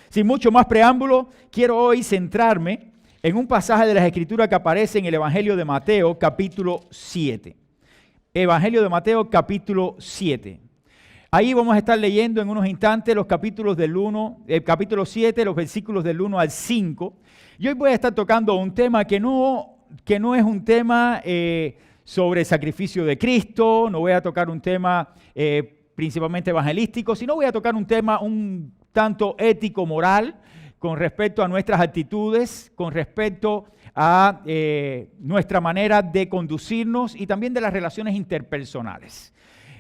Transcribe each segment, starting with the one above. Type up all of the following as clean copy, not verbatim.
Sin mucho más preámbulo, quiero hoy centrarme en un pasaje de las Escrituras que aparece en el Evangelio de Mateo, capítulo 7. Evangelio de Mateo, capítulo 7. Ahí vamos a estar leyendo en unos instantes los capítulos capítulo 7, los versículos del 1 al 5. Y hoy voy a estar tocando un tema que no es un tema sobre el sacrificio de Cristo, no voy a tocar un tema principalmente evangelístico, sino voy a tocar un tema un tanto ético, moral, con respecto a nuestras actitudes, con respecto a nuestra manera de conducirnos y también de las relaciones interpersonales.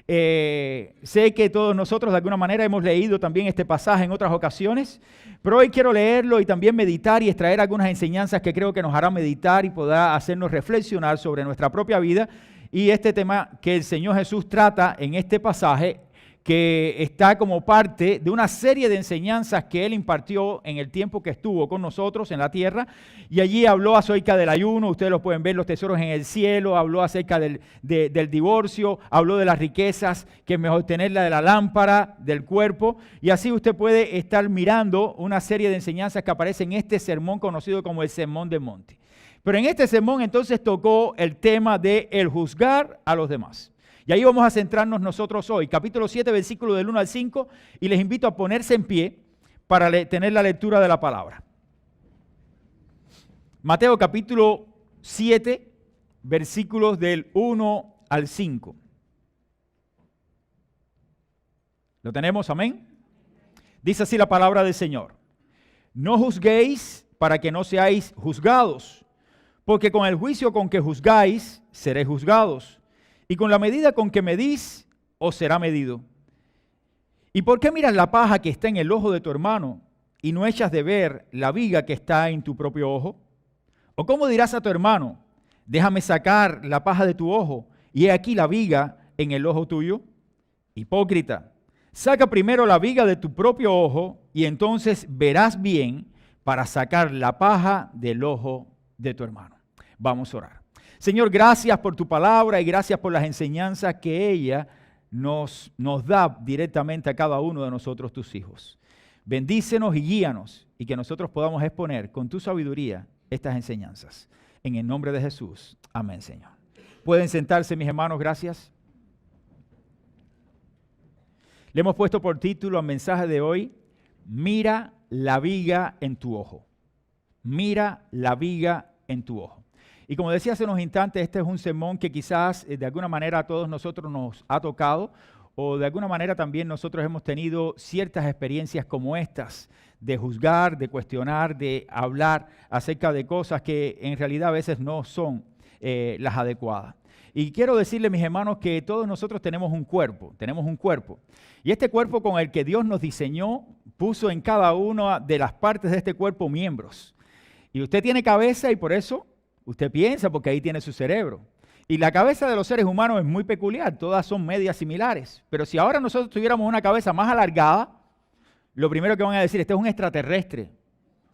Sé que todos nosotros de alguna manera hemos leído también este pasaje en otras ocasiones, pero hoy quiero leerlo y también meditar y extraer algunas enseñanzas que creo que nos harán meditar y podrá hacernos reflexionar sobre nuestra propia vida y este tema que el Señor Jesús trata en este pasaje, que está como parte de una serie de enseñanzas que Él impartió en el tiempo que estuvo con nosotros en la tierra, y allí habló acerca del ayuno, ustedes lo pueden ver, los tesoros en el cielo, habló acerca del divorcio, habló de las riquezas, que es mejor tenerla de la lámpara, del cuerpo, y así usted puede estar mirando una serie de enseñanzas que aparecen en este sermón conocido como el Sermón del Monte. Pero en este sermón entonces tocó el tema de el juzgar a los demás. Y ahí vamos a centrarnos nosotros hoy, capítulo 7, versículo del 1 al 5, y les invito a ponerse en pie para tener la lectura de la palabra. Mateo capítulo 7, versículos del 1 al 5. ¿Lo tenemos? Amén. Dice así la palabra del Señor. No juzguéis para que no seáis juzgados, porque con el juicio con que juzgáis, seréis juzgados. Y con la medida con que medís, os será medido. ¿Y por qué miras la paja que está en el ojo de tu hermano y no echas de ver la viga que está en tu propio ojo? ¿O cómo dirás a tu hermano, déjame sacar la paja de tu ojo y he aquí la viga en el ojo tuyo? Hipócrita, saca primero la viga de tu propio ojo y entonces verás bien para sacar la paja del ojo de tu hermano. Vamos a orar. Señor, gracias por tu palabra y gracias por las enseñanzas que ella nos da directamente a cada uno de nosotros, tus hijos. Bendícenos y guíanos y que nosotros podamos exponer con tu sabiduría estas enseñanzas. En el nombre de Jesús. Amén, Señor. Pueden sentarse, mis hermanos, gracias. Le hemos puesto por título al mensaje de hoy, mira la viga en tu ojo. Mira la viga en tu ojo. Y como decía hace unos instantes, este es un sermón que quizás de alguna manera a todos nosotros nos ha tocado o de alguna manera también nosotros hemos tenido ciertas experiencias como estas de juzgar, de cuestionar, de hablar acerca de cosas que en realidad a veces no son las adecuadas. Y quiero decirle, mis hermanos, que todos nosotros tenemos un cuerpo. Y este cuerpo con el que Dios nos diseñó, puso en cada una de las partes de este cuerpo miembros. Y usted tiene cabeza y por eso usted piensa, porque ahí tiene su cerebro. Y la cabeza de los seres humanos es muy peculiar, todas son medias similares. Pero si ahora nosotros tuviéramos una cabeza más alargada, lo primero que van a decir, este es un extraterrestre,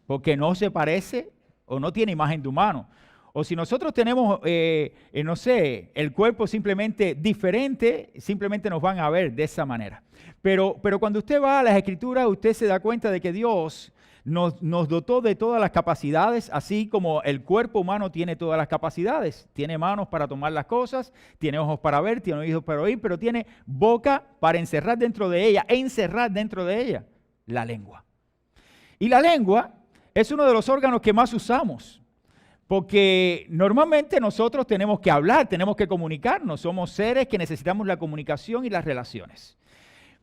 porque no se parece o no tiene imagen de humano. O si nosotros tenemos, el cuerpo simplemente diferente, simplemente nos van a ver de esa manera. Pero cuando usted va a las Escrituras, usted se da cuenta de que Dios nos dotó de todas las capacidades, así como el cuerpo humano tiene todas las capacidades. Tiene manos para tomar las cosas, tiene ojos para ver, tiene oídos para oír, pero tiene boca para encerrar dentro de ella la lengua. Y la lengua es uno de los órganos que más usamos, porque normalmente nosotros tenemos que hablar, tenemos que comunicarnos, somos seres que necesitamos la comunicación y las relaciones.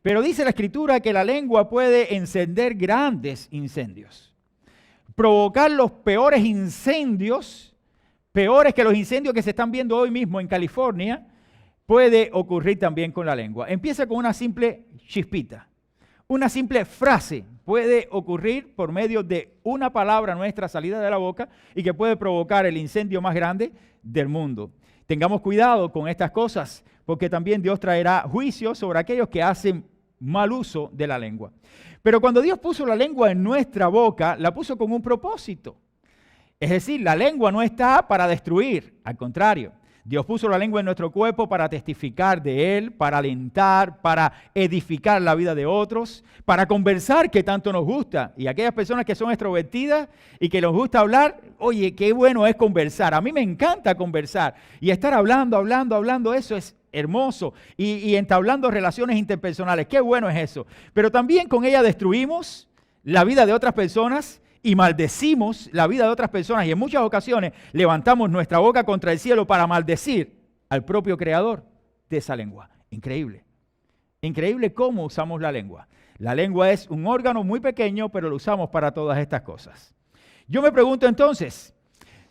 Pero dice la Escritura que la lengua puede encender grandes incendios, provocar los peores incendios, peores que los incendios que se están viendo hoy mismo en California, puede ocurrir también con la lengua. Empieza con una simple chispita, una simple frase puede ocurrir por medio de una palabra nuestra salida de la boca y que puede provocar el incendio más grande del mundo. Tengamos cuidado con estas cosas, porque también Dios traerá juicio sobre aquellos que hacen mal uso de la lengua. Pero cuando Dios puso la lengua en nuestra boca, la puso con un propósito. Es decir, la lengua no está para destruir, al contrario. Dios puso la lengua en nuestro cuerpo para testificar de Él, para alentar, para edificar la vida de otros, para conversar, que tanto nos gusta. Y aquellas personas que son extrovertidas y que les gusta hablar, oye, qué bueno es conversar. A mí me encanta conversar y estar hablando, eso es hermoso. Y entablando relaciones interpersonales, qué bueno es eso. Pero también con ella destruimos la vida de otras personas y maldecimos la vida de otras personas, y en muchas ocasiones levantamos nuestra boca contra el cielo para maldecir al propio creador de esa lengua. Increíble. Increíble cómo usamos la lengua. La lengua es un órgano muy pequeño, pero lo usamos para todas estas cosas. Yo me pregunto entonces,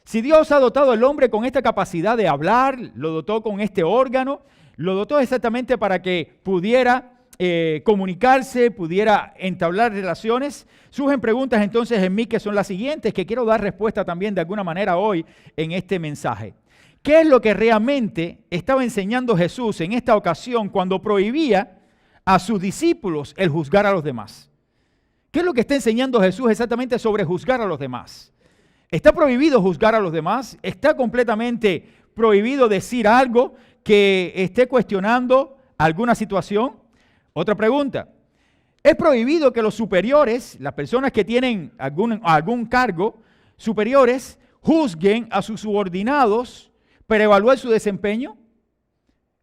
si Dios ha dotado al hombre con esta capacidad de hablar, lo dotó con este órgano, lo dotó exactamente para que pudiera comunicarse, pudiera entablar relaciones, surgen preguntas entonces en mí que son las siguientes, que quiero dar respuesta también de alguna manera hoy en este mensaje. ¿Qué es lo que realmente estaba enseñando Jesús en esta ocasión cuando prohibía a sus discípulos el juzgar a los demás? ¿Qué es lo que está enseñando Jesús exactamente sobre juzgar a los demás? ¿Está prohibido juzgar a los demás? ¿Está completamente prohibido decir algo que esté cuestionando alguna situación? Otra pregunta, ¿es prohibido que los superiores, las personas que tienen algún cargo superiores, juzguen a sus subordinados para evaluar su desempeño?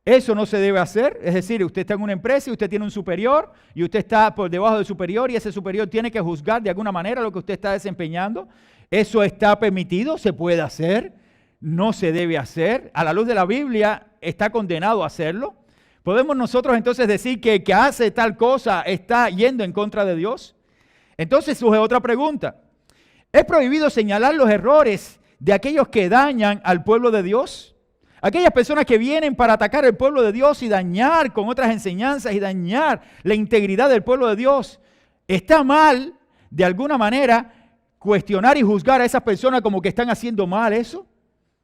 Eso no se debe hacer, es decir, usted está en una empresa y usted tiene un superior y usted está por debajo del superior y ese superior tiene que juzgar de alguna manera lo que usted está desempeñando. ¿Eso está permitido? ¿Se puede hacer? ¿No se debe hacer? A la luz de la Biblia, ¿está condenado a hacerlo? ¿Podemos nosotros entonces decir que el que hace tal cosa está yendo en contra de Dios? Entonces surge otra pregunta. ¿Es prohibido señalar los errores de aquellos que dañan al pueblo de Dios? Aquellas personas que vienen para atacar al pueblo de Dios y dañar con otras enseñanzas y dañar la integridad del pueblo de Dios. ¿Está mal, de alguna manera, cuestionar y juzgar a esas personas como que están haciendo mal eso?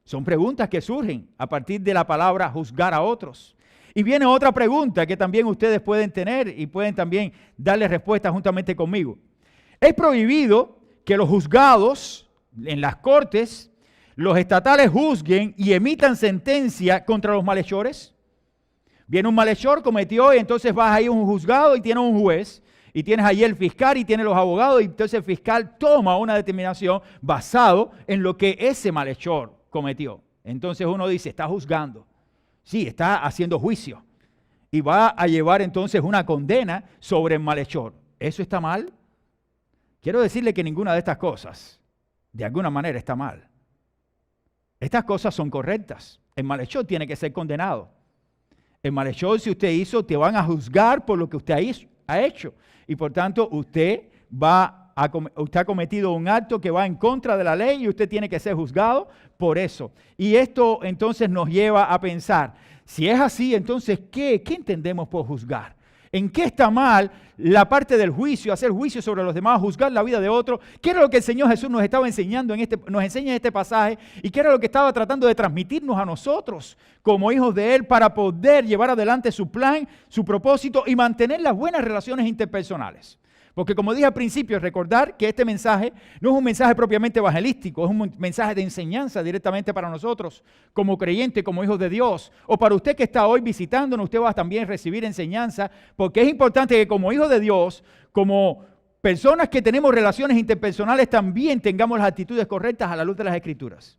Son preguntas que surgen a partir de la palabra juzgar a otros. Y viene otra pregunta que también ustedes pueden tener y pueden también darle respuesta juntamente conmigo. ¿Es prohibido que los juzgados en las cortes, los estatales juzguen y emitan sentencia contra los malhechores? Viene un malhechor, cometió, y entonces vas ahí a un juzgado y tiene un juez, y tienes ahí el fiscal y tienes los abogados, y entonces el fiscal toma una determinación basado en lo que ese malhechor cometió. Entonces uno dice, está juzgando. Sí, está haciendo juicio y va a llevar entonces una condena sobre el malhechor. ¿Eso está mal? Quiero decirle que ninguna de estas cosas, de alguna manera, está mal. Estas cosas son correctas. El malhechor tiene que ser condenado. El malhechor, si usted hizo, te van a juzgar por lo que usted ha hecho. Y por tanto, usted ha cometido un acto que va en contra de la ley y usted tiene que ser juzgado por eso. Y esto entonces nos lleva a pensar, si es así, entonces, ¿qué entendemos por juzgar? ¿En qué está mal la parte del juicio, hacer juicio sobre los demás, juzgar la vida de otro? ¿Qué era lo que el Señor Jesús nos estaba enseñando nos enseña en este pasaje? ¿Y qué era lo que estaba tratando de transmitirnos a nosotros como hijos de Él para poder llevar adelante su plan, su propósito y mantener las buenas relaciones interpersonales? Porque como dije al principio, recordar que este mensaje no es un mensaje propiamente evangelístico, es un mensaje de enseñanza directamente para nosotros, como creyentes, como hijos de Dios. O para usted que está hoy visitándonos, usted va a también recibir enseñanza, porque es importante que como hijos de Dios, como personas que tenemos relaciones interpersonales, también tengamos las actitudes correctas a la luz de las Escrituras.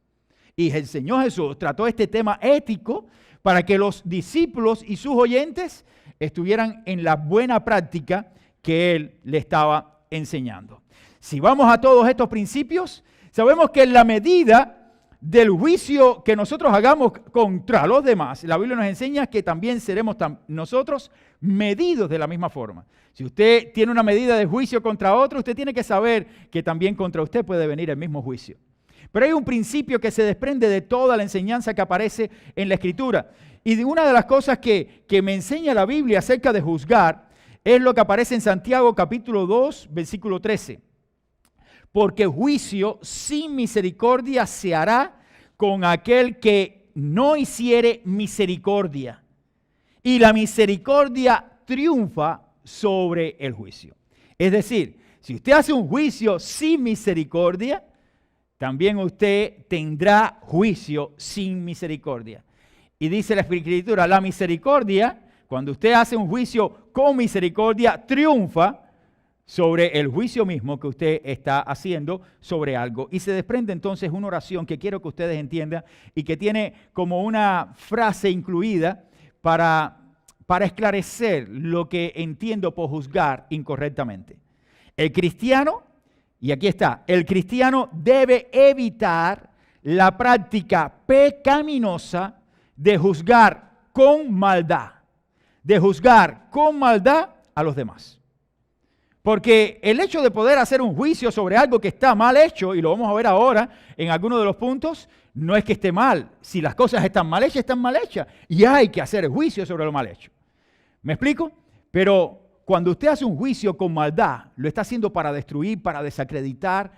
Y el Señor Jesús trató este tema ético para que los discípulos y sus oyentes estuvieran en la buena práctica que Él le estaba enseñando. Si vamos a todos estos principios, sabemos que en la medida del juicio que nosotros hagamos contra los demás, la Biblia nos enseña que también seremos nosotros medidos de la misma forma. Si usted tiene una medida de juicio contra otro, usted tiene que saber que también contra usted puede venir el mismo juicio. Pero hay un principio que se desprende de toda la enseñanza que aparece en la Escritura. Y una de las cosas que me enseña la Biblia acerca de juzgar es lo que aparece en Santiago capítulo 2, versículo 13. Porque juicio sin misericordia se hará con aquel que no hiciere misericordia. Y la misericordia triunfa sobre el juicio. Es decir, si usted hace un juicio sin misericordia, también usted tendrá juicio sin misericordia. Y dice la Escritura, la misericordia, cuando usted hace un juicio con misericordia, triunfa sobre el juicio mismo que usted está haciendo sobre algo. Y se desprende entonces una oración que quiero que ustedes entiendan y que tiene como una frase incluida para esclarecer lo que entiendo por juzgar incorrectamente. El cristiano, y aquí está, el cristiano debe evitar la práctica pecaminosa de juzgar con maldad. De juzgar con maldad a los demás. Porque el hecho de poder hacer un juicio sobre algo que está mal hecho, y lo vamos a ver ahora en algunos de los puntos, no es que esté mal. Si las cosas están mal hechas, están mal hechas. Y hay que hacer el juicio sobre lo mal hecho. ¿Me explico? Pero cuando usted hace un juicio con maldad, lo está haciendo para destruir, para desacreditar,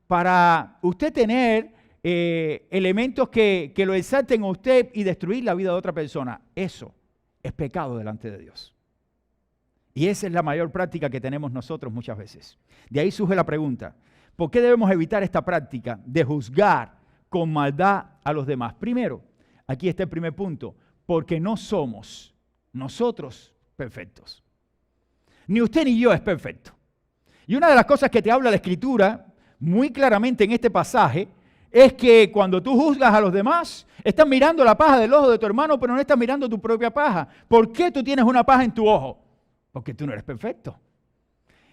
para usted tener elementos que lo exalten a usted y destruir la vida de otra persona. Eso es pecado delante de Dios. Y esa es la mayor práctica que tenemos nosotros muchas veces. De ahí surge la pregunta, ¿por qué debemos evitar esta práctica de juzgar con maldad a los demás? Primero, aquí está el primer punto, porque no somos nosotros perfectos. Ni usted ni yo es perfecto. Y una de las cosas que te habla la Escritura muy claramente en este pasaje es que cuando tú juzgas a los demás, estás mirando la paja del ojo de tu hermano, pero no estás mirando tu propia paja. ¿Por qué tú tienes una paja en tu ojo? Porque tú no eres perfecto.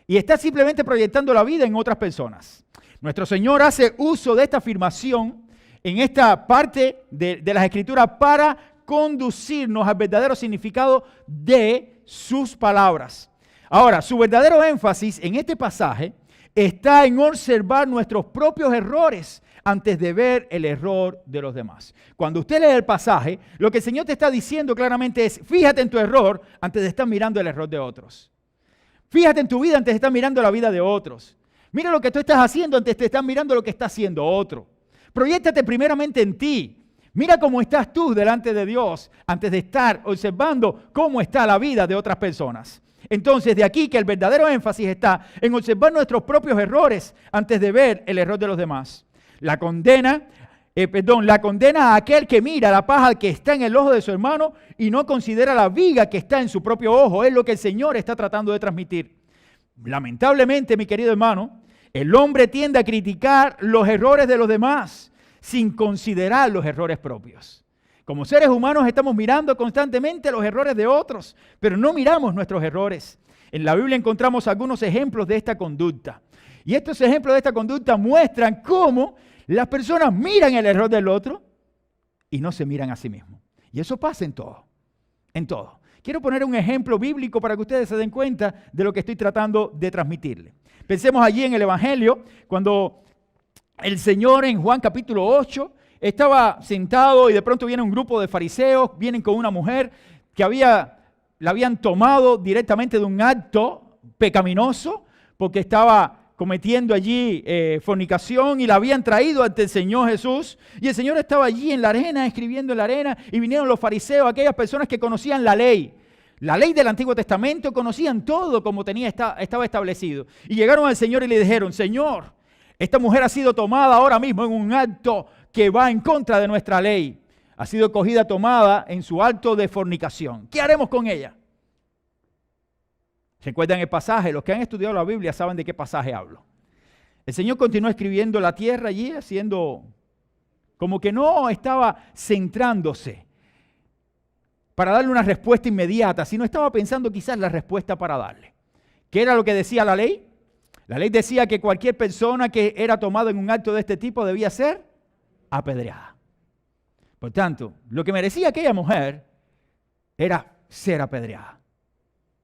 Y estás simplemente proyectando la vida en otras personas. Nuestro Señor hace uso de esta afirmación en esta parte de las Escrituras para conducirnos al verdadero significado de sus palabras. Ahora, su verdadero énfasis en este pasaje está en observar nuestros propios errores antes de ver el error de los demás. Cuando usted lee el pasaje, lo que el Señor te está diciendo claramente es, fíjate en tu error antes de estar mirando el error de otros. Fíjate en tu vida antes de estar mirando la vida de otros. Mira lo que tú estás haciendo antes de estar mirando lo que está haciendo otro. Proyéctate primeramente en ti. Mira cómo estás tú delante de Dios antes de estar observando cómo está la vida de otras personas. Entonces, de aquí que el verdadero énfasis está en observar nuestros propios errores antes de ver el error de los demás. La condena a aquel que mira la paja que está en el ojo de su hermano y no considera la viga que está en su propio ojo. Es lo que el Señor está tratando de transmitir. Lamentablemente, mi querido hermano, el hombre tiende a criticar los errores de los demás sin considerar los errores propios. Como seres humanos estamos mirando constantemente los errores de otros, pero no miramos nuestros errores. En la Biblia encontramos algunos ejemplos de esta conducta. Y estos ejemplos de esta conducta muestran cómo las personas miran el error del otro y no se miran a sí mismos. Y eso pasa en todo, en todo. Quiero poner un ejemplo bíblico para que ustedes se den cuenta de lo que estoy tratando de transmitirle. Pensemos allí en el Evangelio, cuando el Señor en Juan capítulo 8 estaba sentado y de pronto viene un grupo de fariseos, vienen con una mujer que la habían tomado directamente de un acto pecaminoso porque estaba cometiendo allí fornicación y la habían traído ante el Señor Jesús. Y el Señor estaba allí en la arena, escribiendo en la arena, y vinieron los fariseos, aquellas personas que conocían la ley. La ley del Antiguo Testamento, conocían todo como estaba establecido. Y llegaron al Señor y le dijeron, Señor, esta mujer ha sido tomada ahora mismo en un acto que va en contra de nuestra ley. Ha sido cogida, tomada en su acto de fornicación. ¿Qué haremos con ella? ¿Recuerdan el pasaje? Los que han estudiado la Biblia saben de qué pasaje hablo. El Señor continuó escribiendo la tierra allí, haciendo como que no estaba centrándose para darle una respuesta inmediata, sino estaba pensando quizás la respuesta para darle. ¿Qué era lo que decía la ley? La ley decía que cualquier persona que era tomada en un acto de este tipo debía ser apedreada. Por tanto, lo que merecía aquella mujer era ser apedreada.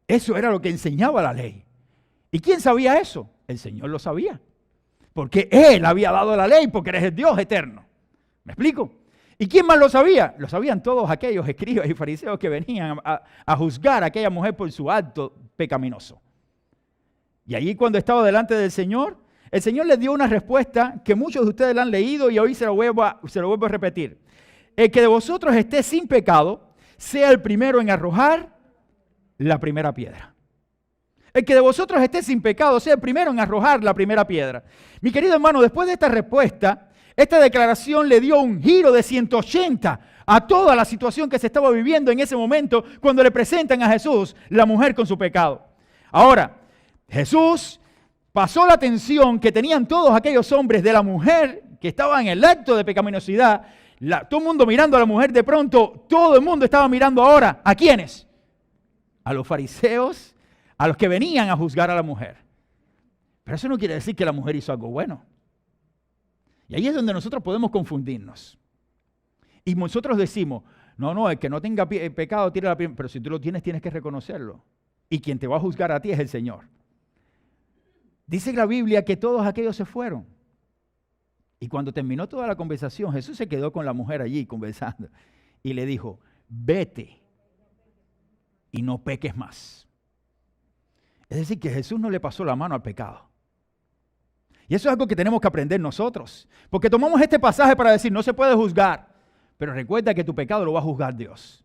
Eso era lo que enseñaba la ley. ¿Y quién sabía eso? El Señor lo sabía. Porque Él había dado la ley, porque eres el Dios eterno. ¿Me explico? ¿Y quién más lo sabía? Lo sabían todos aquellos escribas y fariseos que venían a juzgar a aquella mujer por su acto pecaminoso. Y allí cuando estaba delante del Señor, el Señor les dio una respuesta que muchos de ustedes la han leído y hoy se lo vuelvo a repetir. El que de vosotros esté sin pecado, sea el primero en arrojar la primera piedra. El que de vosotros esté sin pecado, sea el primero en arrojar la primera piedra. Mi querido hermano, después de esta respuesta, esta declaración le dio un giro de 180 a toda la situación que se estaba viviendo en ese momento cuando le presentan a Jesús la mujer con su pecado. Ahora, Jesús pasó la tensión que tenían todos aquellos hombres de la mujer que estaba en el acto de pecaminosidad. Todo el mundo mirando a la mujer, de pronto todo el mundo estaba mirando ahora. ¿A quiénes? A los fariseos, a los que venían a juzgar a la mujer. Pero eso no quiere decir que la mujer hizo algo bueno. Y ahí es donde nosotros podemos confundirnos. Y nosotros decimos, no, el que no tenga pecado tira la primera. Pero si tú lo tienes, tienes que reconocerlo. Y quien te va a juzgar a ti es el Señor. Dice la Biblia que todos aquellos se fueron. Y cuando terminó toda la conversación, Jesús se quedó con la mujer allí conversando. Y le dijo, vete y no peques más. Es decir, que Jesús no le pasó la mano al pecado. Y eso es algo que tenemos que aprender nosotros. Porque tomamos este pasaje para decir, no se puede juzgar. Pero recuerda que tu pecado lo va a juzgar Dios.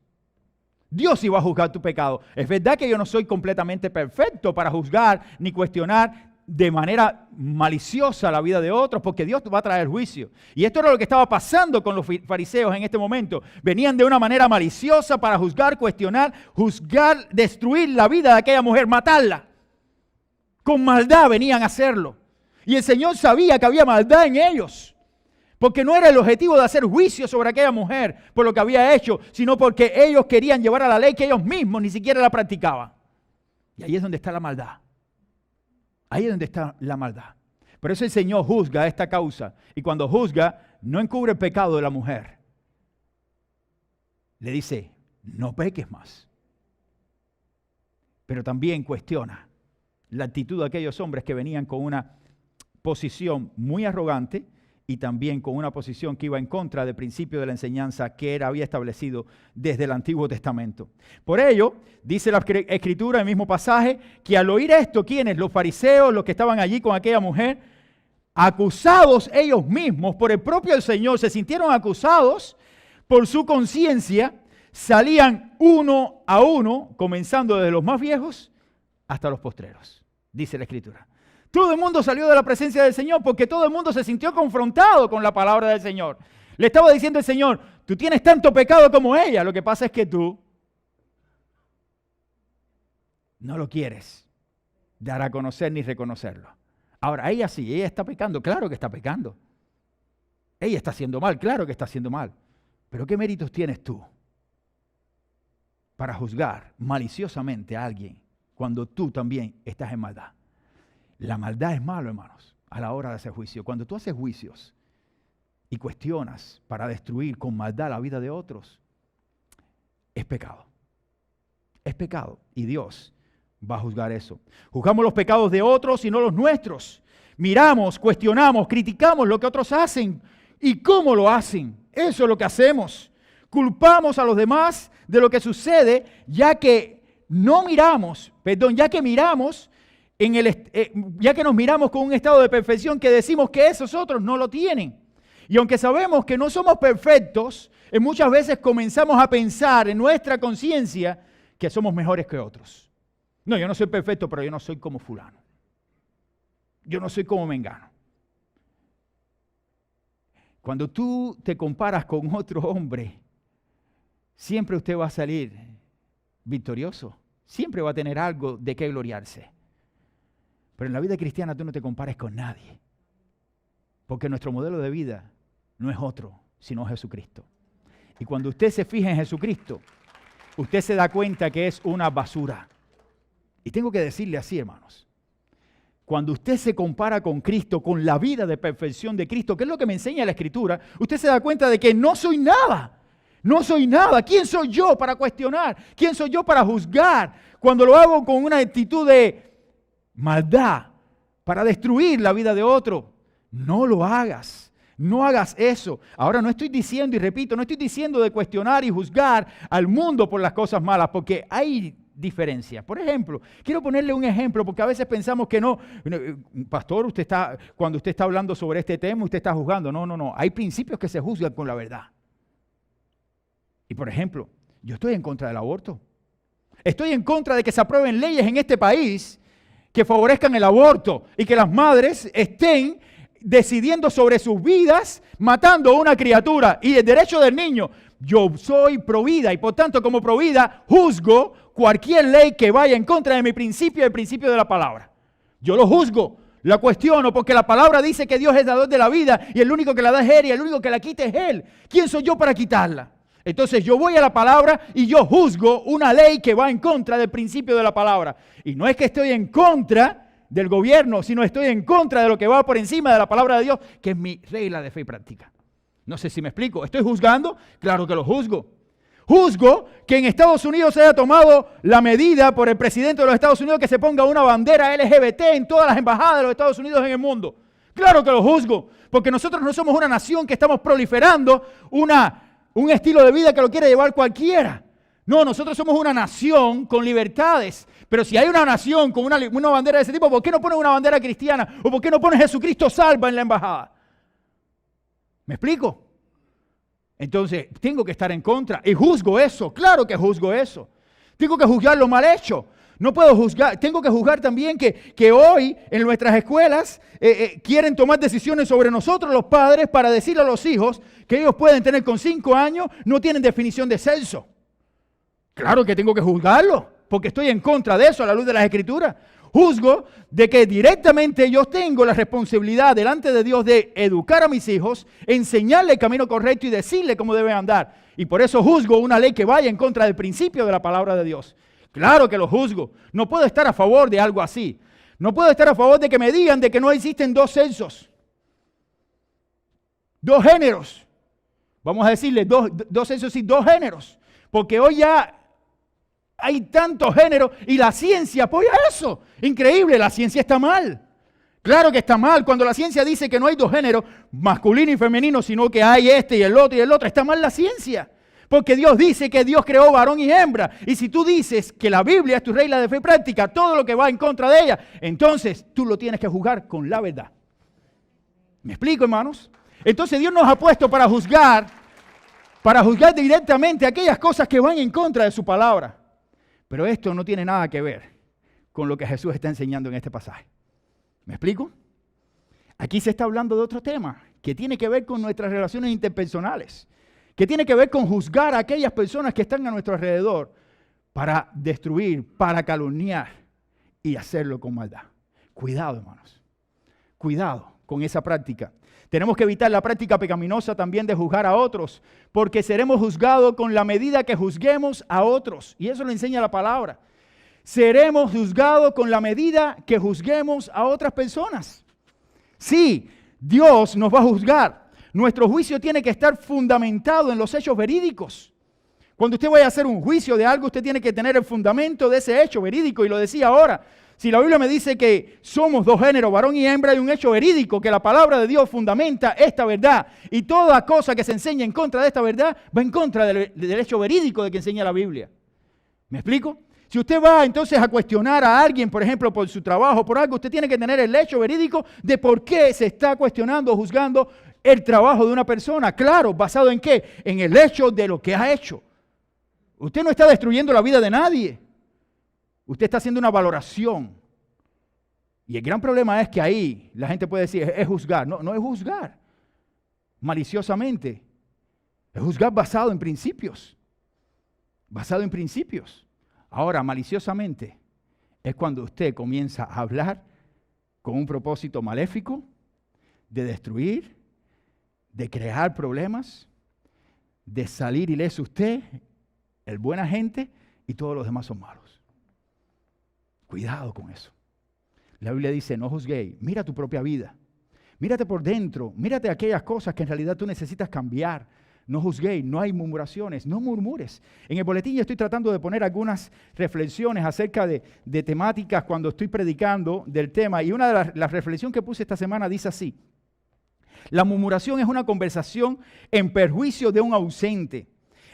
Dios sí va a juzgar tu pecado. Es verdad que yo no soy completamente perfecto para juzgar ni cuestionar de manera maliciosa la vida de otros, porque Dios va a traer juicio. Y esto era lo que estaba pasando con los fariseos en este momento. Venían de una manera maliciosa para juzgar, cuestionar, destruir la vida de aquella mujer, matarla. Con maldad venían a hacerlo. Y el Señor sabía que había maldad en ellos. Porque no era el objetivo de hacer juicio sobre aquella mujer por lo que había hecho, sino porque ellos querían llevar a la ley que ellos mismos ni siquiera la practicaban. Y ahí es donde está la maldad. Ahí es donde está la maldad. Por eso el Señor juzga esta causa. Y cuando juzga, no encubre el pecado de la mujer. Le dice, no peques más. Pero también cuestiona la actitud de aquellos hombres que venían con una posición muy arrogante y también con una posición que iba en contra del principio de la enseñanza que había establecido desde el Antiguo Testamento. Por ello, dice la Escritura, el mismo pasaje, que al oír esto, ¿quiénes? Los fariseos, los que estaban allí con aquella mujer, acusados ellos mismos por el propio Señor, se sintieron acusados por su conciencia, salían uno a uno, comenzando desde los más viejos hasta los postreros, dice la Escritura. Todo el mundo salió de la presencia del Señor porque todo el mundo se sintió confrontado con la palabra del Señor. Le estaba diciendo el Señor, tú tienes tanto pecado como ella, lo que pasa es que tú no lo quieres dar a conocer ni reconocerlo. Ahora, ella sí, ella está pecando, claro que está pecando. Ella está haciendo mal, claro que está haciendo mal. Pero ¿qué méritos tienes tú para juzgar maliciosamente a alguien cuando tú también estás en maldad? La maldad es malo, hermanos, a la hora de hacer juicio. Cuando tú haces juicios y cuestionas para destruir con maldad la vida de otros, es pecado. Es pecado y Dios va a juzgar eso. Juzgamos los pecados de otros y no los nuestros. Miramos, cuestionamos, criticamos lo que otros hacen y cómo lo hacen. Eso es lo que hacemos. Culpamos a los demás de lo que sucede, ya que miramos ya que nos miramos con un estado de perfección que decimos que esos otros no lo tienen. Y aunque sabemos que no somos perfectos, muchas veces comenzamos a pensar en nuestra conciencia que somos mejores que otros. No, yo no soy perfecto, pero yo no soy como fulano. Yo no soy como mengano. Cuando tú te comparas con otro hombre, siempre usted va a salir victorioso. Siempre va a tener algo de qué gloriarse. Pero en la vida cristiana tú no te compares con nadie. Porque nuestro modelo de vida no es otro, sino Jesucristo. Y cuando usted se fija en Jesucristo, usted se da cuenta que es una basura. Y tengo que decirle así, hermanos. Cuando usted se compara con Cristo, con la vida de perfección de Cristo, que es lo que me enseña la Escritura, usted se da cuenta de que no soy nada. No soy nada. ¿Quién soy yo para cuestionar? ¿Quién soy yo para juzgar? Cuando lo hago con una actitud de maldad para destruir la vida de otro, no lo hagas. No hagas eso. Ahora no estoy diciendo, y repito, no estoy diciendo de cuestionar y juzgar al mundo por las cosas malas, porque hay diferencias. Por ejemplo, quiero ponerle un ejemplo, porque a veces pensamos que no, pastor, cuando usted está hablando sobre este tema, usted está juzgando. No. Hay principios que se juzgan con la verdad. Y por ejemplo, yo estoy en contra del aborto. Estoy en contra de que se aprueben leyes en este país que favorezcan el aborto y que las madres estén decidiendo sobre sus vidas, matando a una criatura y el derecho del niño. Yo soy provida y por tanto como provida juzgo cualquier ley que vaya en contra de mi principio, el principio de la palabra. Yo lo juzgo, la cuestiono porque la palabra dice que Dios es dador de la vida y el único que la da es Él y el único que la quita es Él. ¿Quién soy yo para quitarla? Entonces yo voy a la palabra y yo juzgo una ley que va en contra del principio de la palabra. Y no es que estoy en contra del gobierno, sino estoy en contra de lo que va por encima de la palabra de Dios, que es mi regla de fe y práctica. No sé si me explico. ¿Estoy juzgando? Claro que lo juzgo. Juzgo que en Estados Unidos se haya tomado la medida por el presidente de los Estados Unidos que se ponga una bandera LGBT en todas las embajadas de los Estados Unidos en el mundo. Claro que lo juzgo, porque nosotros no somos una nación que estamos proliferando un estilo de vida que lo quiere llevar cualquiera. No, nosotros somos una nación con libertades. Pero si hay una nación con una bandera de ese tipo, ¿por qué no ponen una bandera cristiana? ¿O por qué no ponen Jesucristo salva en la embajada? ¿Me explico? Entonces, tengo que estar en contra. Y juzgo eso. Claro que juzgo eso. Tengo que juzgar lo mal hecho. No puedo juzgar. Tengo que juzgar también que hoy en nuestras escuelas quieren tomar decisiones sobre nosotros los padres para decirle a los hijos que ellos pueden tener con 5 años, no tienen definición de sexo. Claro que tengo que juzgarlo, porque estoy en contra de eso a la luz de las Escrituras. Juzgo de que directamente yo tengo la responsabilidad delante de Dios de educar a mis hijos, enseñarle el camino correcto y decirle cómo deben andar. Y por eso juzgo una ley que vaya en contra del principio de la palabra de Dios. Claro que lo juzgo. No puedo estar a favor de algo así. No puedo estar a favor de que me digan de que no existen 2 sexos, 2 géneros. Vamos a decirle 2 sexos y 2 géneros. Porque hoy ya hay tantos géneros y la ciencia apoya eso. Increíble, la ciencia está mal. Claro que está mal. Cuando la ciencia dice que no hay 2 géneros, masculino y femenino, sino que hay este y el otro, está mal la ciencia. Porque Dios dice que Dios creó varón y hembra. Y si tú dices que la Biblia es tu regla de fe y práctica, todo lo que va en contra de ella, entonces tú lo tienes que juzgar con la verdad. ¿Me explico, hermanos? Entonces Dios nos ha puesto para juzgar directamente aquellas cosas que van en contra de su palabra. Pero esto no tiene nada que ver con lo que Jesús está enseñando en este pasaje. ¿Me explico? Aquí se está hablando de otro tema que tiene que ver con nuestras relaciones interpersonales, que tiene que ver con juzgar a aquellas personas que están a nuestro alrededor para destruir, para calumniar y hacerlo con maldad. Cuidado, hermanos. Cuidado con esa práctica. Tenemos que evitar la práctica pecaminosa también de juzgar a otros, porque seremos juzgados con la medida que juzguemos a otros. Y eso lo enseña la palabra. Seremos juzgados con la medida que juzguemos a otras personas. Sí, Dios nos va a juzgar. Nuestro juicio tiene que estar fundamentado en los hechos verídicos. Cuando usted vaya a hacer un juicio de algo, usted tiene que tener el fundamento de ese hecho verídico. Y lo decía ahora. Si la Biblia me dice que somos 2 géneros, varón y hembra, hay un hecho verídico que la palabra de Dios fundamenta esta verdad. Y toda cosa que se enseña en contra de esta verdad va en contra del hecho verídico de que enseña la Biblia. ¿Me explico? Si usted va entonces a cuestionar a alguien, por ejemplo, por su trabajo, por algo, usted tiene que tener el hecho verídico de por qué se está cuestionando o juzgando el trabajo de una persona. Claro, ¿basado en qué? En el hecho de lo que ha hecho. Usted no está destruyendo la vida de nadie. Usted está haciendo una valoración. Y el gran problema es que ahí la gente puede decir, es juzgar. No, no es juzgar maliciosamente. Es juzgar basado en principios. Basado en principios. Ahora, maliciosamente es cuando usted comienza a hablar con un propósito maléfico de destruir, de crear problemas, de salir ileso usted, el buena gente, y todos los demás son malos. Cuidado con eso. La Biblia dice, no juzguéis, mira tu propia vida. Mírate por dentro, mírate aquellas cosas que en realidad tú necesitas cambiar. No juzguéis, no hay murmuraciones, no murmures. En el boletín yo estoy tratando de poner algunas reflexiones acerca de temáticas cuando estoy predicando del tema. Y una de las reflexiones que puse esta semana dice así. La murmuración es una conversación en perjuicio de un ausente.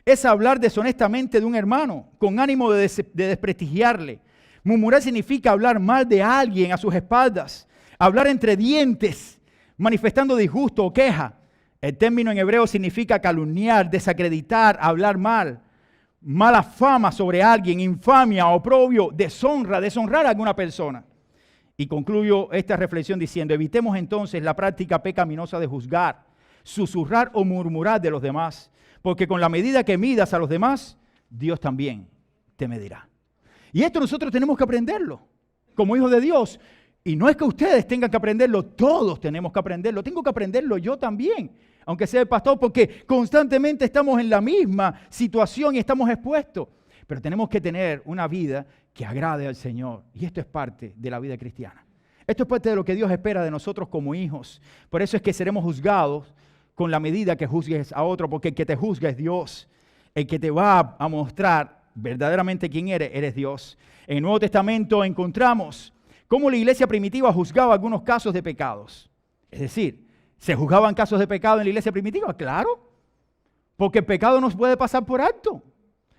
Es hablar deshonestamente de un hermano con ánimo de desprestigiarle. Murmurar significa hablar mal de alguien a sus espaldas, hablar entre dientes, manifestando disgusto o queja. El término en hebreo significa calumniar, desacreditar, hablar mal, mala fama sobre alguien, infamia, oprobio, deshonrar a alguna persona. Y concluyo esta reflexión diciendo, evitemos entonces la práctica pecaminosa de juzgar, susurrar o murmurar de los demás, porque con la medida que midas a los demás, Dios también te medirá. Y esto nosotros tenemos que aprenderlo como hijos de Dios. Y no es que ustedes tengan que aprenderlo, todos tenemos que aprenderlo. Tengo que aprenderlo yo también, aunque sea el pastor, porque constantemente estamos en la misma situación y estamos expuestos. Pero tenemos que tener una vida que agrade al Señor. Y esto es parte de la vida cristiana. Esto es parte de lo que Dios espera de nosotros como hijos. Por eso es que seremos juzgados con la medida que juzgues a otro, porque el que te juzga es Dios. El que te va a mostrar verdaderamente quién eres Dios. En el Nuevo Testamento encontramos cómo la iglesia primitiva juzgaba algunos casos de pecados. Es decir, ¿se juzgaban casos de pecado en la iglesia primitiva? Claro, porque el pecado no puede pasar por alto.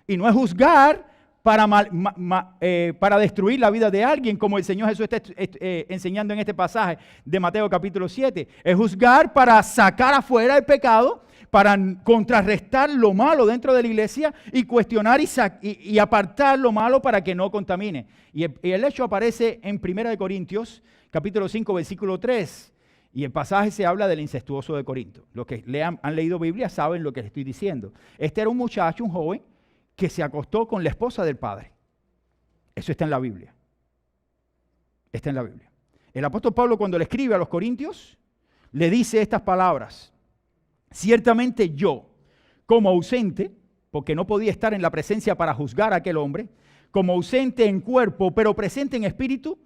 Y no es juzgar para destruir la vida de alguien, como el Señor Jesús está enseñando en este pasaje de Mateo capítulo 7. Es juzgar para sacar afuera el pecado, para contrarrestar lo malo dentro de la iglesia y cuestionar y apartar lo malo para que no contamine. Y el hecho aparece en 1 Corintios capítulo 5, versículo 3. Y el pasaje se habla del incestuoso de Corinto. Los que han leído Biblia saben lo que les estoy diciendo. Este era un muchacho, un joven, que se acostó con la esposa del padre. Eso está en la Biblia. Está en la Biblia. El apóstol Pablo, cuando le escribe a los corintios, le dice estas palabras: ciertamente yo, como ausente, porque no podía estar en la presencia para juzgar a aquel hombre, como ausente en cuerpo, pero presente en espíritu,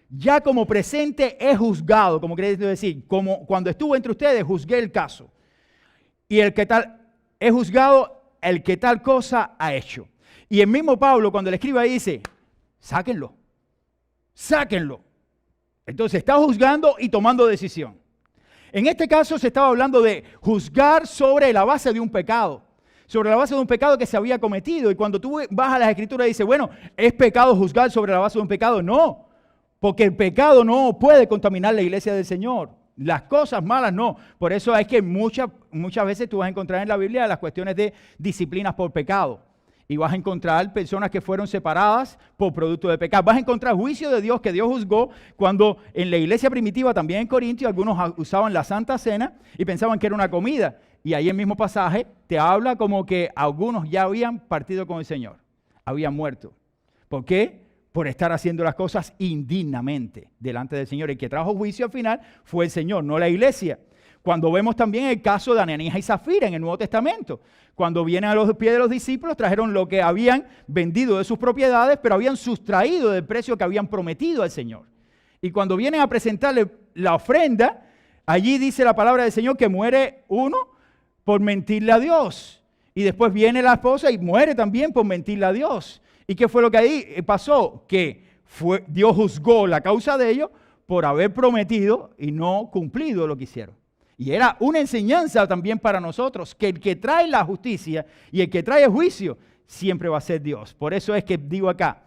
ya como presente he juzgado, como quería decir, como cuando estuve entre ustedes, juzgué el caso. Y el que tal, he juzgado el que tal cosa ha hecho. Y el mismo Pablo, cuando le escribe ahí, dice, sáquenlo, sáquenlo. Entonces está juzgando y tomando decisión. En este caso se estaba hablando de juzgar sobre la base de un pecado, sobre la base de un pecado que se había cometido. Y cuando tú vas a las Escrituras y dices, bueno, ¿es pecado juzgar sobre la base de un pecado? No, porque el pecado no puede contaminar la iglesia del Señor. Las cosas malas no. Por eso es que muchas veces tú vas a encontrar en la Biblia las cuestiones de disciplinas por pecado. Y vas a encontrar personas que fueron separadas por producto de pecado. Vas a encontrar juicio de Dios que Dios juzgó cuando en la iglesia primitiva, también en Corintios, algunos usaban la Santa Cena y pensaban que era una comida. Y ahí el mismo pasaje te habla como que algunos ya habían partido con el Señor. Habían muerto. ¿Por qué? Por estar haciendo las cosas indignamente delante del Señor. El que trajo juicio al final fue el Señor, no la iglesia. Cuando vemos también el caso de Ananías y Zafira en el Nuevo Testamento. Cuando vienen a los pies de los discípulos, trajeron lo que habían vendido de sus propiedades, pero habían sustraído del precio que habían prometido al Señor. Y cuando vienen a presentarle la ofrenda, allí dice la palabra del Señor que muere uno por mentirle a Dios. Y después viene la esposa y muere también por mentirle a Dios. ¿Y qué fue lo que ahí pasó? Que Dios juzgó la causa de ellos por haber prometido y no cumplido lo que hicieron. Y era una enseñanza también para nosotros, que el que trae la justicia y el que trae el juicio siempre va a ser Dios. Por eso es que digo acá,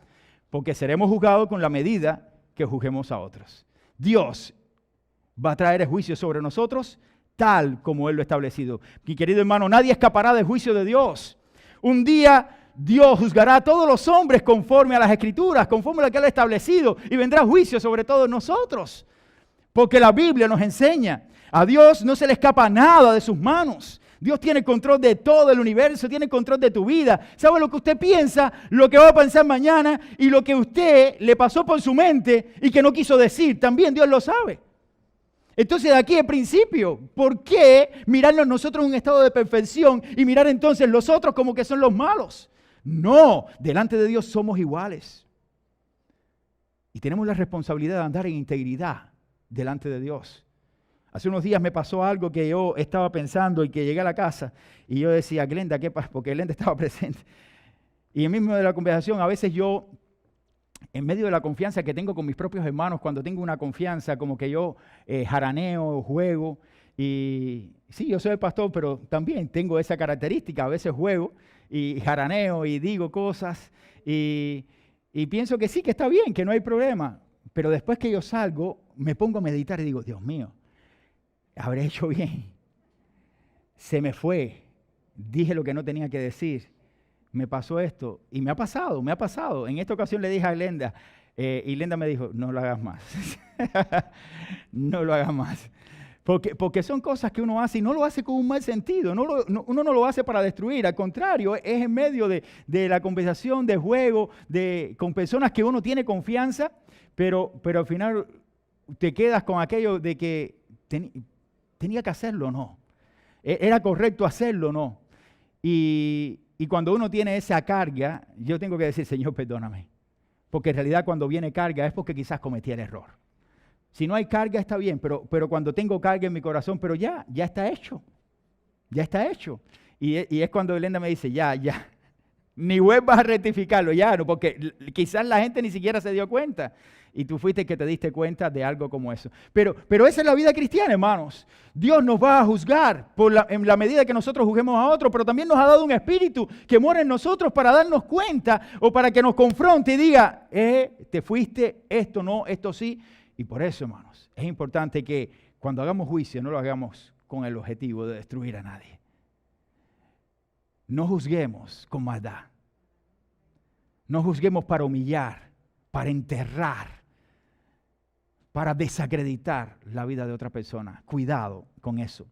porque seremos juzgados con la medida que juzguemos a otros. Dios va a traer el juicio sobre nosotros tal como Él lo ha establecido. Mi querido hermano, nadie escapará del juicio de Dios. Un día Dios juzgará a todos los hombres conforme a las Escrituras, conforme a lo que Él ha establecido, y vendrá juicio sobre todos nosotros. Porque la Biblia nos enseña, a Dios no se le escapa nada de sus manos. Dios tiene control de todo el universo, tiene control de tu vida. ¿Sabe lo que usted piensa, lo que va a pensar mañana y lo que usted le pasó por su mente y que no quiso decir? También Dios lo sabe. Entonces, de aquí el principio, ¿por qué mirarnos nosotros en un estado de perfección y mirar entonces los otros como que son los malos? No, delante de Dios somos iguales. Y tenemos la responsabilidad de andar en integridad delante de Dios. Hace unos días me pasó algo que yo estaba pensando y que llegué a la casa y yo decía, Glenda, ¿qué pasa? Porque Glenda estaba presente. Y en medio de la conversación, a veces yo, en medio de la confianza que tengo con mis propios hermanos, cuando tengo una confianza, como que yo jaraneo, juego. Y sí, yo soy el pastor, pero también tengo esa característica. A veces juego y jaraneo y digo cosas y pienso que sí, que está bien, que no hay problema. Pero después que yo salgo, me pongo a meditar y digo, Dios mío, habré hecho bien. Se me fue. Dije lo que no tenía que decir. Me pasó esto. Y me ha pasado. En esta ocasión le dije a Glenda, y Glenda me dijo, no lo hagas más. No lo hagas más. Porque son cosas que uno hace y no lo hace con un mal sentido. Uno no lo hace para destruir. Al contrario, es en medio de la conversación, de juego, con personas que uno tiene confianza, pero al final te quedas con aquello de que tenía que hacerlo o no. Era correcto hacerlo o no. Y cuando uno tiene esa carga, yo tengo que decir, Señor, perdóname. Porque en realidad cuando viene carga es porque quizás cometí el error. Si no hay carga está bien, pero cuando tengo carga en mi corazón, pero ya está hecho. Ya está hecho. Y es cuando Elena me dice, ya, ni vuelvas a rectificarlo, ya, no, porque quizás la gente ni siquiera se dio cuenta. Y tú fuiste el que te diste cuenta de algo como eso. Pero esa es la vida cristiana, hermanos. Dios nos va a juzgar en la medida que nosotros juzguemos a otros, pero también nos ha dado un espíritu que mora en nosotros para darnos cuenta o para que nos confronte y diga, te fuiste, esto no, esto sí. Y por eso, hermanos, es importante que cuando hagamos juicio no lo hagamos con el objetivo de destruir a nadie. No juzguemos con maldad. No juzguemos para humillar, para enterrar, para desacreditar la vida de otra persona. Cuidado con eso.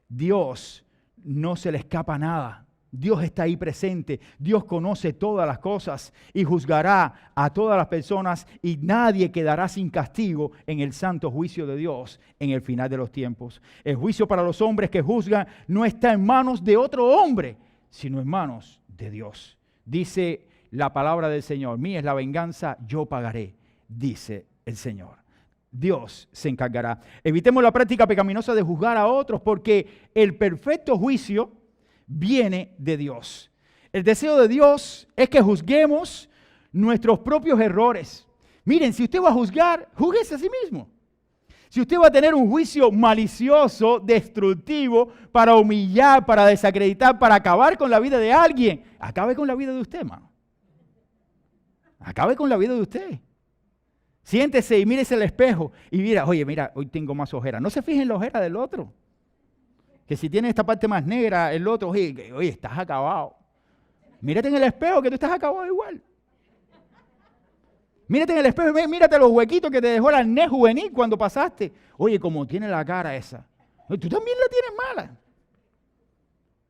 Dios no se le escapa nada. Dios está ahí presente. Dios conoce todas las cosas y juzgará a todas las personas y nadie quedará sin castigo en el santo juicio de Dios en el final de los tiempos. El juicio para los hombres que juzgan no está en manos de otro hombre, sino en manos de Dios. Dice la palabra del Señor, mía es la venganza, yo pagaré, dice el Señor. Dios se encargará. Evitemos la práctica pecaminosa de juzgar a otros porque el perfecto juicio viene de Dios. El deseo de Dios es que juzguemos nuestros propios errores. Miren, si usted va a juzgar, júguese a sí mismo. Si usted va a tener un juicio malicioso, destructivo, para humillar, para desacreditar, para acabar con la vida de alguien, acabe con la vida de usted, hermano. Acabe con la vida de usted. Siéntese y mírese al espejo y mira, hoy tengo más ojera. No se fije en la ojera del otro. Que si tiene esta parte más negra, el otro, oye, estás acabado. Mírate en el espejo que tú estás acabado igual. Mírate en el espejo y mírate los huequitos que te dejó el acné juvenil cuando pasaste. Oye, como tiene la cara esa. Tú también la tienes mala.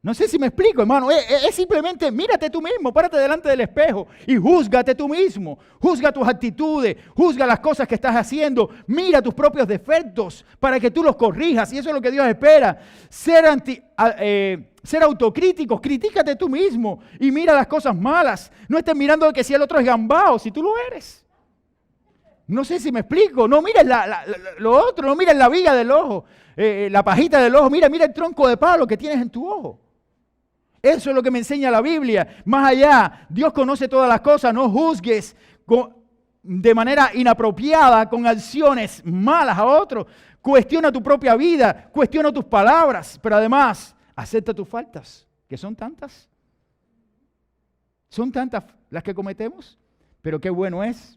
No sé si me explico, hermano. Es simplemente mírate tú mismo, párate delante del espejo y júzgate tú mismo. Juzga tus actitudes, juzga las cosas que estás haciendo. Mira tus propios defectos para que tú los corrijas. Y eso es lo que Dios espera. Ser autocríticos, critícate tú mismo y mira las cosas malas. No estés mirando que si el otro es gambao, si tú lo eres. No sé si me explico. No mires lo otro, no mires la viga del ojo, la pajita del ojo. Mira el tronco de palo que tienes en tu ojo. Eso es lo que me enseña la Biblia. Más allá, Dios conoce todas las cosas. No juzgues de manera inapropiada con acciones malas a otros. Cuestiona tu propia vida, cuestiona tus palabras, pero además acepta tus faltas, que son tantas. Son tantas las que cometemos, pero qué bueno es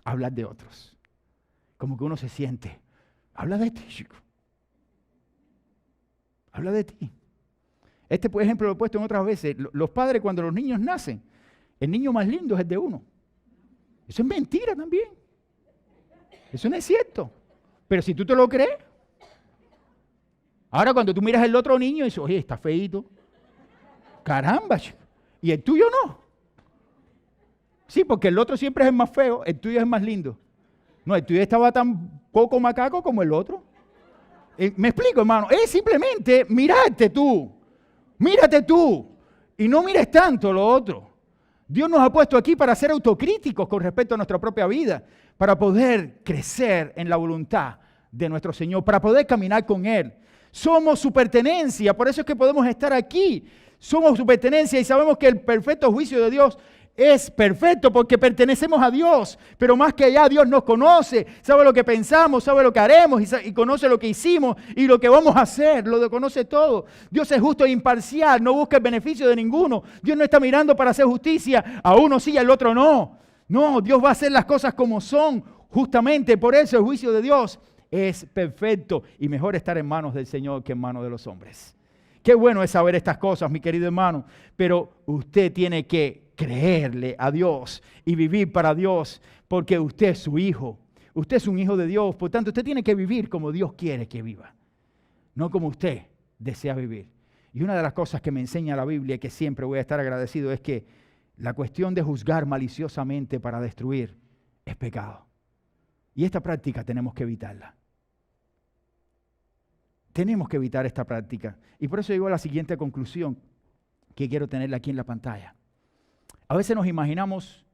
hablar de otros. Como que uno se siente. Habla de ti, chico. Habla de ti. Por ejemplo, lo he puesto en otras veces. Los padres, cuando los niños nacen, el niño más lindo es el de uno. Eso es mentira también. Eso no es cierto. Pero si tú te lo crees, ahora cuando tú miras al otro niño y dices, oye, está feíto. Caramba, chico. Y el tuyo no. Sí, porque el otro siempre es el más feo, el tuyo es el más lindo. No, el tuyo estaba tan poco macaco como el otro. ¿Me explico, hermano? Es simplemente mírate tú y no mires tanto lo otro. Dios nos ha puesto aquí para ser autocríticos con respecto a nuestra propia vida, para poder crecer en la voluntad de nuestro Señor, para poder caminar con Él. Somos su pertenencia, por eso es que podemos estar aquí. Somos su pertenencia y sabemos que el perfecto juicio de Dios es perfecto porque pertenecemos a Dios, pero más que allá Dios nos conoce, sabe lo que pensamos, sabe lo que haremos y conoce lo que hicimos y lo que vamos a hacer, lo conoce todo. Dios es justo e imparcial, no busca el beneficio de ninguno. Dios no está mirando para hacer justicia, a uno sí y al otro no. No, Dios va a hacer las cosas como son, justamente por eso el juicio de Dios es perfecto y mejor estar en manos del Señor que en manos de los hombres. Qué bueno es saber estas cosas, mi querido hermano, pero usted tiene que creerle a Dios y vivir para Dios, porque usted es su hijo. Usted es un hijo de Dios, por tanto usted tiene que vivir como Dios quiere que viva. no como usted desea vivir. Y una de las cosas que me enseña la Biblia y que siempre voy a estar agradecido es que la cuestión de juzgar maliciosamente para destruir es pecado. Y esta práctica tenemos que evitarla. Tenemos que evitar esta práctica. Y por eso llego a la siguiente conclusión que quiero tenerla aquí en la pantalla. A veces no imaginamos,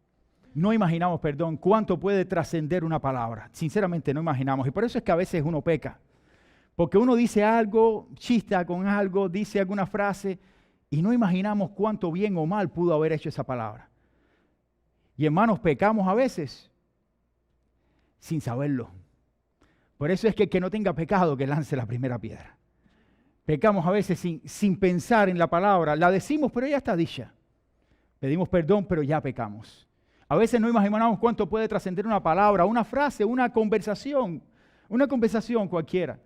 cuánto puede trascender una palabra. Sinceramente no imaginamos. Y por eso es que a veces uno peca. Porque uno dice algo, chista con algo, dice alguna frase y no imaginamos cuánto bien o mal pudo haber hecho esa palabra. Y hermanos, pecamos a veces sin saberlo. Por eso es que el que no tenga pecado, que lance la primera piedra. Pecamos a veces sin pensar en la palabra. La decimos, pero ya está dicha. Pedimos perdón, pero ya pecamos. A veces no imaginamos cuánto puede trascender una palabra, una frase, una conversación cualquiera.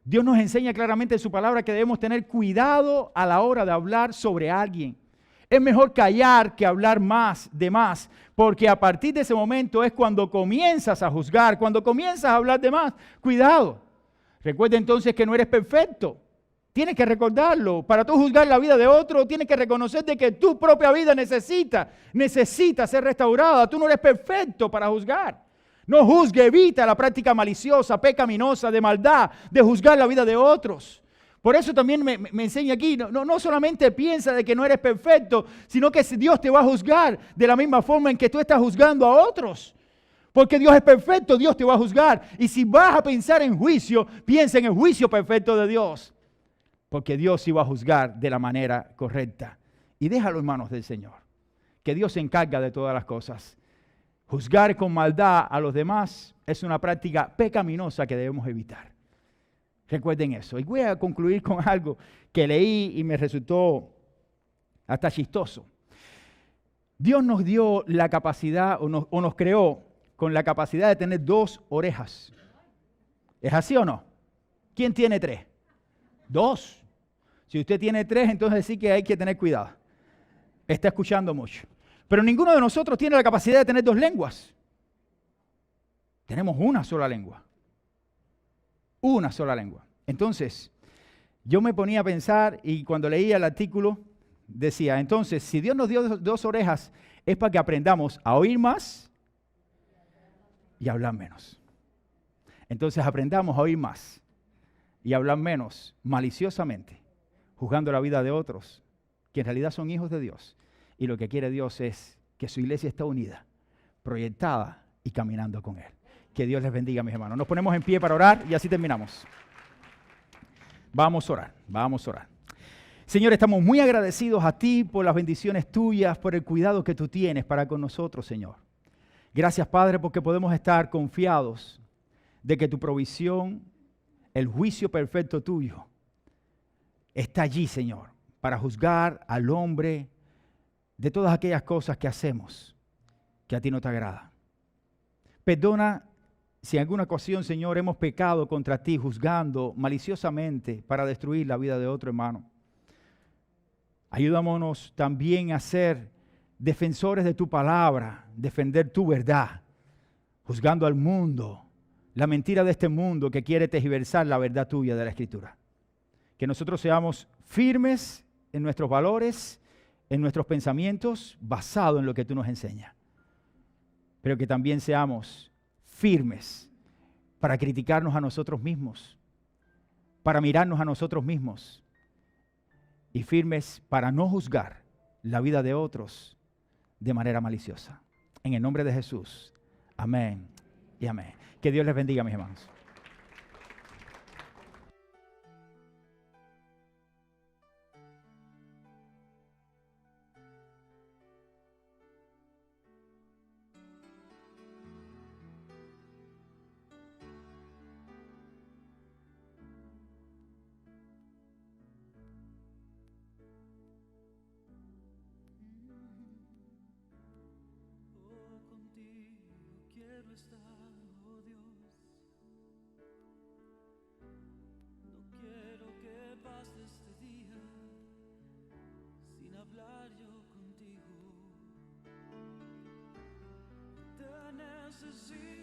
Dios nos enseña claramente en su palabra que debemos tener cuidado a la hora de hablar sobre alguien. Es mejor callar que hablar más, porque a partir de ese momento es cuando comienzas a juzgar, cuando comienzas a hablar de más. Cuidado. Recuerda entonces que no eres perfecto. Tienes que recordarlo. Para tú juzgar la vida de otro, tienes que reconocer de que tu propia vida necesita ser restaurada. Tú no eres perfecto para juzgar. No juzgue, evita la práctica maliciosa, pecaminosa, de maldad, de juzgar la vida de otros. Por eso también me enseña aquí, no solamente piensa de que no eres perfecto, sino que Dios te va a juzgar de la misma forma en que tú estás juzgando a otros. Porque Dios es perfecto, Dios te va a juzgar. Y si vas a pensar en juicio, piensa en el juicio perfecto de Dios. Porque Dios sí va a juzgar de la manera correcta. Y déjalo en manos del Señor. Que Dios se encarga de todas las cosas. Juzgar con maldad a los demás es una práctica pecaminosa que debemos evitar. Recuerden eso. Y voy a concluir con algo que leí y me resultó hasta chistoso. Dios nos dio la capacidad o nos creó con la capacidad de tener 2 orejas. ¿Es así o no? ¿Quién tiene 3? 2. Si usted tiene 3, entonces sí que hay que tener cuidado. Está escuchando mucho. Pero ninguno de nosotros tiene la capacidad de tener 2 lenguas. Tenemos una sola lengua. Una sola lengua. Entonces, yo me ponía a pensar y cuando leía el artículo decía, entonces, si Dios nos dio 2 orejas, es para que aprendamos a oír más y a hablar menos. Entonces, aprendamos a oír más y a hablar menos maliciosamente, juzgando la vida de otros, que en realidad son hijos de Dios. Y lo que quiere Dios es que su iglesia esté unida, proyectada y caminando con Él. Que Dios les bendiga, mis hermanos. Nos ponemos en pie para orar y así terminamos. Vamos a orar. Señor, estamos muy agradecidos a ti por las bendiciones tuyas, por el cuidado que tú tienes para con nosotros, Señor. Gracias, Padre, porque podemos estar confiados de que tu provisión, el juicio perfecto tuyo, está allí, Señor, para juzgar al hombre de todas aquellas cosas que hacemos que a ti no te agrada. Perdona si en alguna ocasión, Señor, hemos pecado contra ti, juzgando maliciosamente para destruir la vida de otro hermano. Ayúdanos también a ser defensores de tu palabra, defender tu verdad, juzgando al mundo, la mentira de este mundo que quiere tergiversar la verdad tuya de la Escritura. Que nosotros seamos firmes en nuestros valores, en nuestros pensamientos, basados en lo que tú nos enseñas. Pero que también seamos firmes para criticarnos a nosotros mismos, para mirarnos a nosotros mismos y firmes para no juzgar la vida de otros de manera maliciosa. En el nombre de Jesús. Amén y amén. Que Dios les bendiga, mis hermanos. Necesito